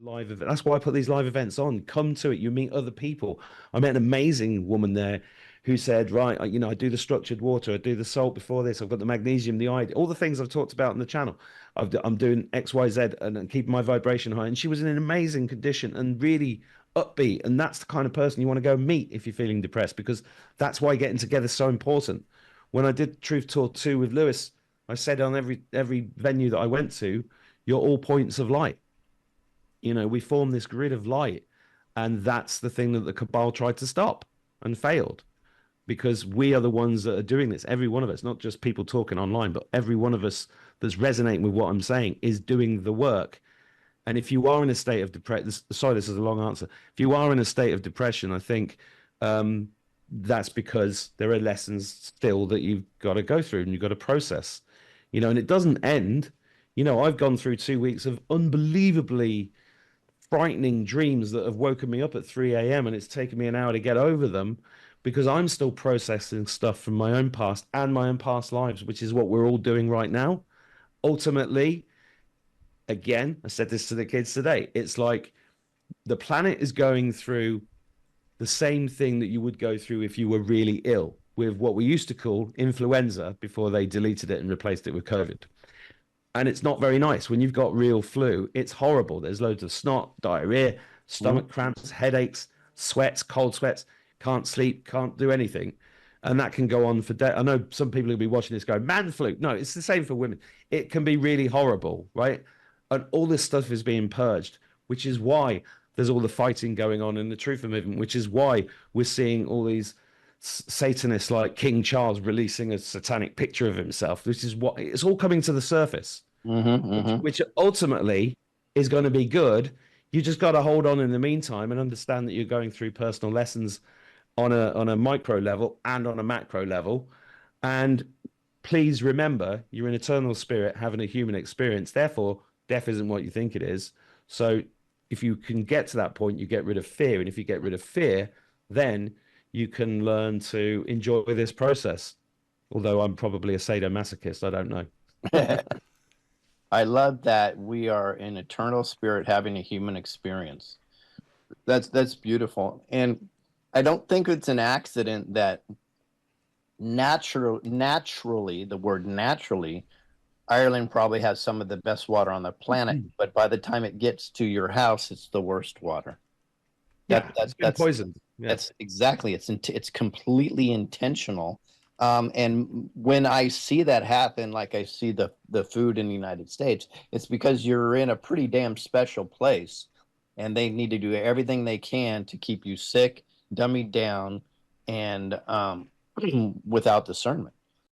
live event. That's why I put these live events on. Come to it. You meet other people. I met an amazing woman there who said, right, I do the structured water, I do the salt before this, I've got the magnesium, the iodine, all the things I've talked about on the channel. I'm doing X, Y, Z and keeping my vibration high. And she was in an amazing condition and really upbeat. And that's the kind of person you want to go meet if you're feeling depressed, because that's why getting together is so important. When I did Truth Tour 2 with Lewis, I said on every venue that I went to, you're all points of light. We form this grid of light, and that's the thing that the cabal tried to stop and failed, because we are the ones that are doing this. Every one of us, not just people talking online, but every one of us that's resonating with what I'm saying is doing the work. And if you are in a state of depression, sorry, this is a long answer. If you are in a state of depression, I think that's because there are lessons still that you've got to go through and you've got to process, and it doesn't end. I've gone through 2 weeks of unbelievably frightening dreams that have woken me up at 3 a.m. and it's taken me an hour to get over them, because I'm still processing stuff from my own past and my own past lives, which is what we're all doing right now. Ultimately, again, I said this to the kids today, it's like the planet is going through the same thing that you would go through if you were really ill, with what we used to call influenza before they deleted it and replaced it with COVID. And it's not very nice. When you've got real flu, it's horrible. There's loads of snot, diarrhea, stomach cramps, headaches, sweats, cold sweats, can't sleep, can't do anything. And that can go on for days. I know some people will be watching this going, man flu. No, it's the same for women. It can be really horrible, right? And all this stuff is being purged, which is why there's all the fighting going on in the truth movement, which is why we're seeing all these Satanists like King Charles releasing a satanic picture of himself. This is what it's all coming to the surface, which ultimately is going to be good. You just got to hold on in the meantime and understand that you're going through personal lessons on a micro level and on a macro level. And please remember, you're an eternal spirit having a human experience. Therefore, death isn't what you think it is. So if you can get to that point, you get rid of fear. And if you get rid of fear, then you can learn to enjoy this process. Although I'm probably a sadomasochist, I don't know. I love that we are an eternal spirit having a human experience. That's beautiful. And I don't think it's an accident that naturally, the word naturally, Ireland probably has some of the best water on the planet, but by the time it gets to your house, it's the worst water. It's been poisoned. That's exactly. It's completely intentional. And when I see that happen, like I see the food in the United States, it's because you're in a pretty damn special place, and they need to do everything they can to keep you sick, dummied down, and without discernment.